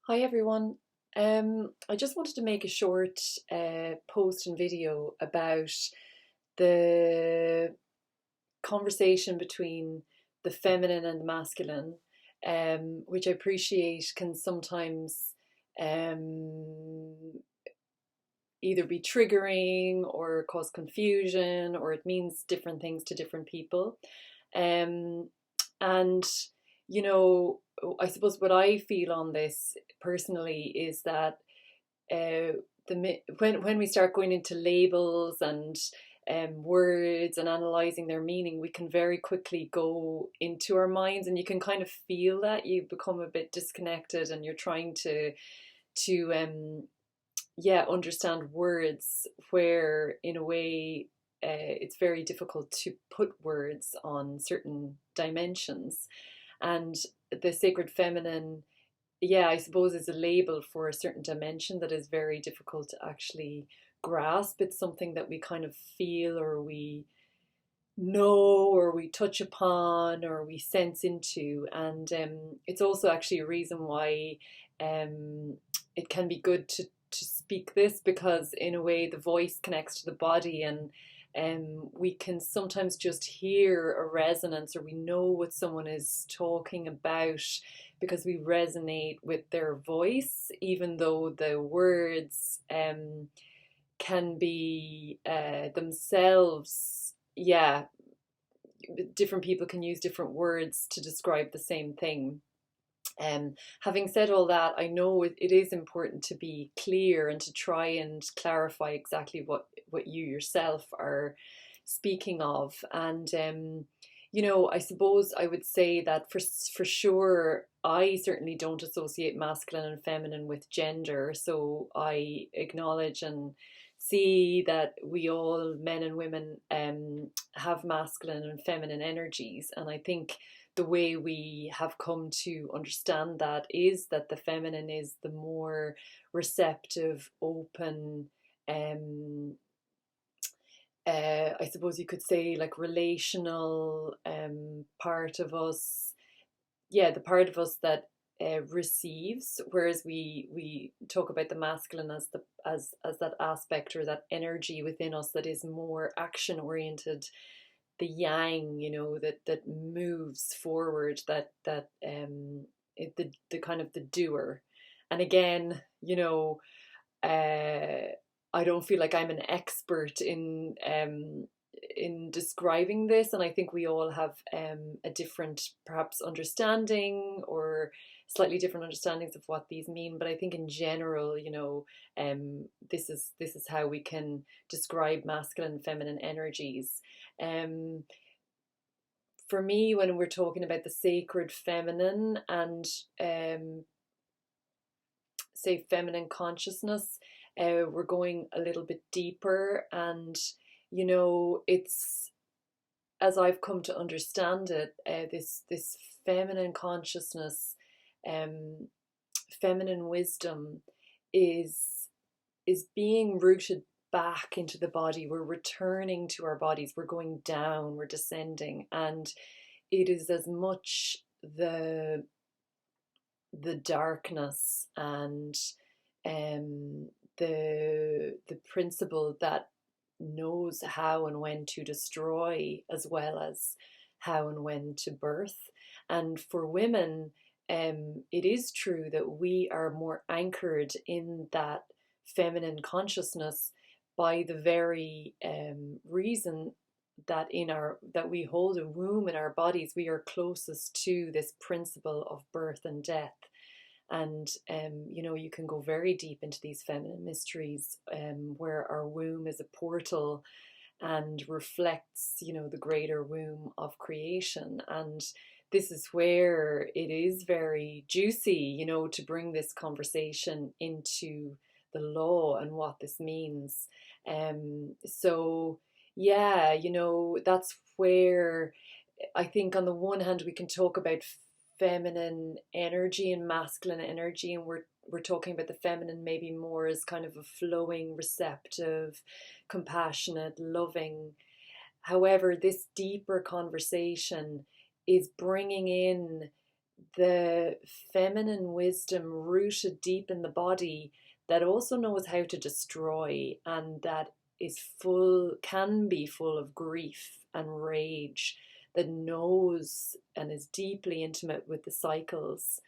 Hi everyone. I just wanted to make a short post and video about the conversation between the feminine and the masculine, which I appreciate can sometimes um, either be triggering or cause confusion, or it means different things to different people. Um, and, you know, I suppose what I feel on this personally is that when we start going into labels and words and analyzing their meaning, we can very quickly go into our minds, and you can kind of feel that you become a bit disconnected, and you're trying to understand words where, in a way, it's very difficult to put words on certain dimensions. And the sacred feminine, yeah, I suppose, is a label for a certain dimension that is very difficult to actually grasp. It's something that we kind of feel, or we know, or we touch upon, or we sense into. And it's also actually a reason why um, it can be good to speak this, because in a way the voice connects to the body, and we can sometimes just hear a resonance, or we know what someone is talking about because we resonate with their voice, even though the words can be themselves, yeah, different people can use different words to describe the same thing. Having said all that, I know it is important to be clear and to try and clarify exactly what you yourself are speaking of. And I suppose I would say that for sure, I certainly don't associate masculine and feminine with gender. So I acknowledge and see that we all, men and women, have masculine and feminine energies. And I think the way we have come to understand that is that the feminine is the more receptive, open, um, I suppose you could say, like, relational part of us. Yeah, the part of us that receives, whereas we talk about the masculine as as that aspect, or that energy within us that is more action oriented, the yang, that moves forward, the kind of the doer. And again, uh, I don't feel like I'm an expert in describing this, and I think we all have a different, perhaps, understanding, or slightly different understandings of what these mean. But I think in general, this is how we can describe masculine and feminine energies. Um, for me, when we're talking about the sacred feminine and say feminine consciousness, we're going a little bit deeper. And it's, as I've come to understand it, this feminine consciousness, um, feminine wisdom, is being rooted back into the body. We're returning to our bodies. We're going down. We're descending, and it is as much the darkness and the principle that knows how and when to destroy, as well as how and when to birth. And for women, it is true that we are more anchored in that feminine consciousness by the very reason that we hold a womb in our bodies. We are closest to this principle of birth and death. And you can go very deep into these feminine mysteries, where our womb is a portal and reflects, the greater womb of creation. And this is where it is very juicy, to bring this conversation into the law and what this means. So yeah, that's where I think, on the one hand, we can talk about feminine energy and masculine energy, and we're talking about the feminine maybe more as kind of a flowing, receptive, compassionate, loving. However, this deeper conversation is bringing in the feminine wisdom rooted deep in the body that also knows how to destroy, and that is full, can be full of grief and rage, that knows and is deeply intimate with the cycles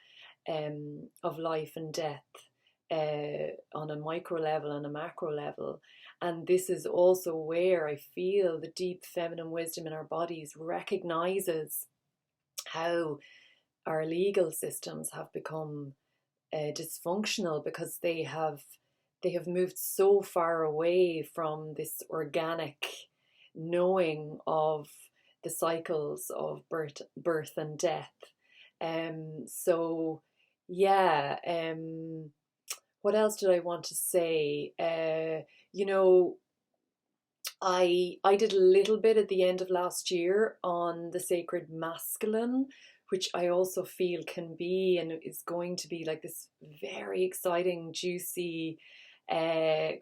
of life and death, on a micro level and a macro level. And this is also where I feel the deep feminine wisdom in our bodies recognizes how our legal systems have become dysfunctional, because they have moved so far away from this organic knowing of the cycles of birth and death. So yeah. What else did I want to say? You know, I did a little bit at the end of last year on the sacred masculine, which I also feel can be and is going to be like this very exciting, juicy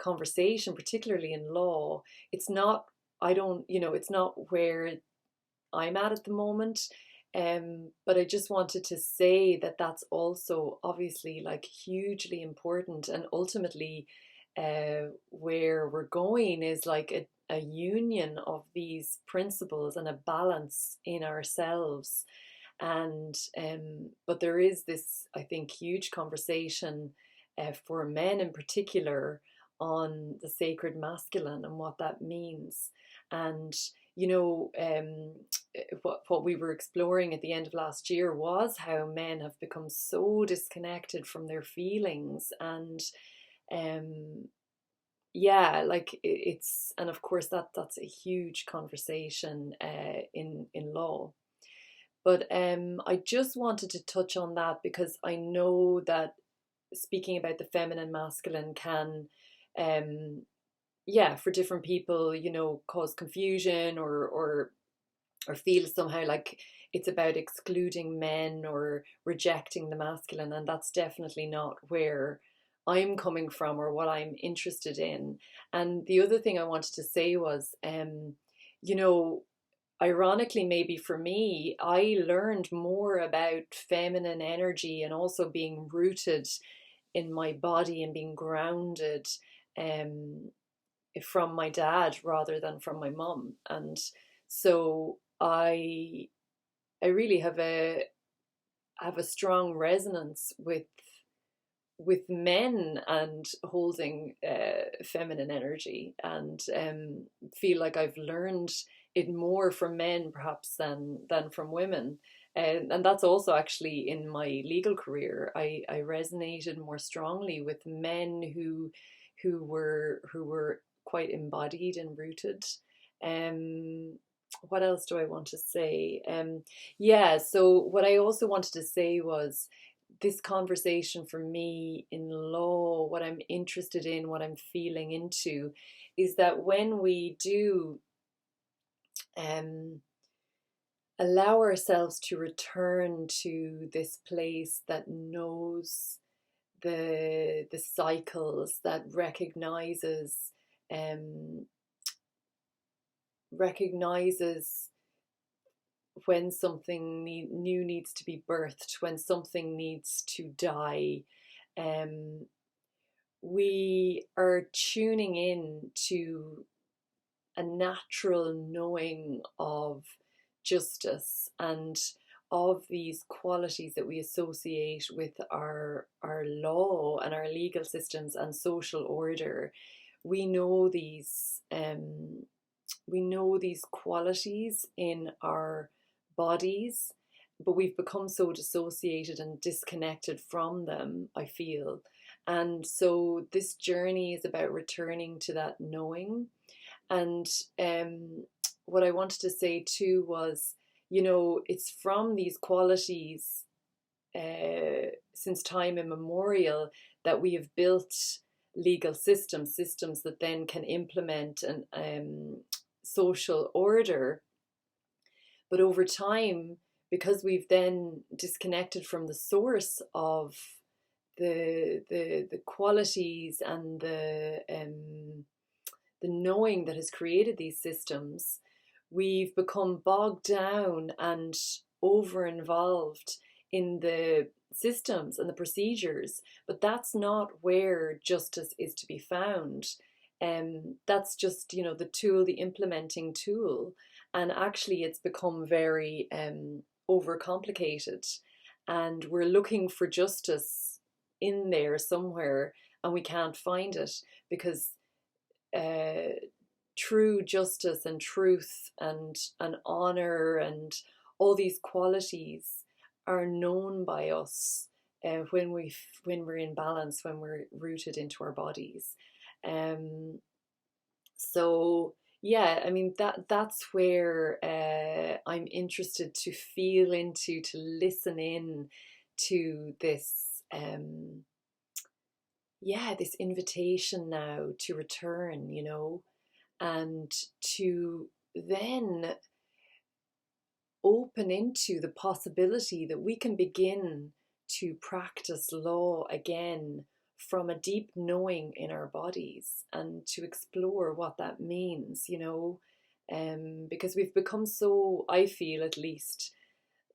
conversation, particularly in law. It's not, I don't, it's not where I'm at the moment. But I just wanted to say that that's also obviously like hugely important, and ultimately, where we're going is like a union of these principles and a balance in ourselves. And but there is this, I think, huge conversation for men in particular on the sacred masculine and what that means. And you know, what we were exploring at the end of last year was how men have become so disconnected from their feelings. And um, yeah, like it's, and of course that's a huge conversation in law. But I just wanted to touch on that because I know that speaking about the feminine masculine can, um, yeah, for different people, cause confusion, or feel somehow like it's about excluding men or rejecting the masculine. And that's definitely not where I'm coming from or what I'm interested in. And the other thing I wanted to say was, you know, ironically, maybe for me, I learned more about feminine energy and also being rooted in my body and being grounded, um, from my dad rather than from my mum. And so I really have a strong resonance with men and holding feminine energy, and feel like I've learned it more from men perhaps than from women. And that's also actually in my legal career. I resonated more strongly with men who were quite embodied and rooted. Um, what else do I want to say? Yeah, so what I also wanted to say was this conversation for me in law, what I'm interested in, what I'm feeling into, is that when we do um, allow ourselves to return to this place that knows the cycles, that um, recognizes when something new needs to be birthed, when something needs to die, um, we are tuning in to a natural knowing of justice and of these qualities that we associate with our law and our legal systems and social order. We know these qualities in our bodies, but we've become so dissociated and disconnected from them, I feel. And so this journey is about returning to that knowing. And what I wanted to say too was, it's from these qualities, since time immemorial, that we have built legal systems that then can implement an social order. But over time, because we've then disconnected from the source of the qualities and the knowing that has created these systems, we've become bogged down and over involved in the systems and the procedures, but that's not where justice is to be found. That's just, you know, the tool, the implementing tool. And actually, it's become very overcomplicated. And we're looking for justice in there somewhere, and we can't find it because uh, true justice and truth and honor and all these qualities are known by us when we're in balance, when we're rooted into our bodies. Um, so yeah, I mean that's where I'm interested to feel into, to listen in to this. Yeah, this invitation now to return, you know, and to then open into the possibility that we can begin to practice law again from a deep knowing in our bodies and to explore what that means, you know, because we've become so, I feel at least,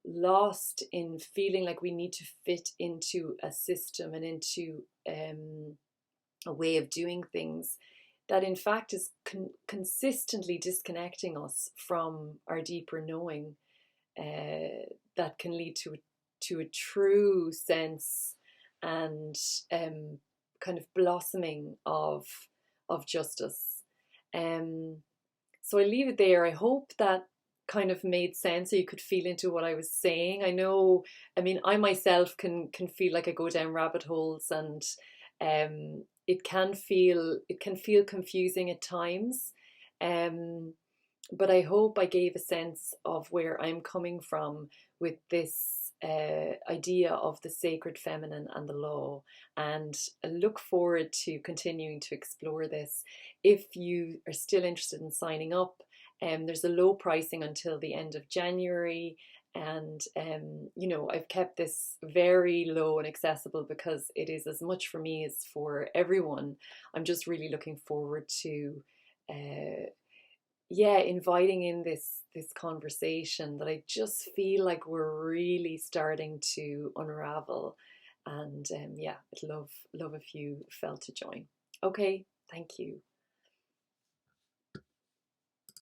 lost in feeling like we need to fit into a system and into a way of doing things that in fact is consistently disconnecting us from our deeper knowing, that can lead to a true sense and kind of blossoming of justice. Um, so I leave it there. I hope that kind of made sense, so you could feel into what I was saying. I know, I mean, I myself can feel like I go down rabbit holes, and it can feel confusing at times. Um, but I hope I gave a sense of where I'm coming from with this idea of the sacred feminine and the law. And I look forward to continuing to explore this. If you are still interested in signing up, there's a low pricing until the end of January. And, you know, I've kept this very low and accessible because it is as much for me as for everyone. I'm just really looking forward to yeah, inviting in this conversation that I just feel like we're really starting to unravel. And yeah, I'd love if you felt to join. Okay, thank you.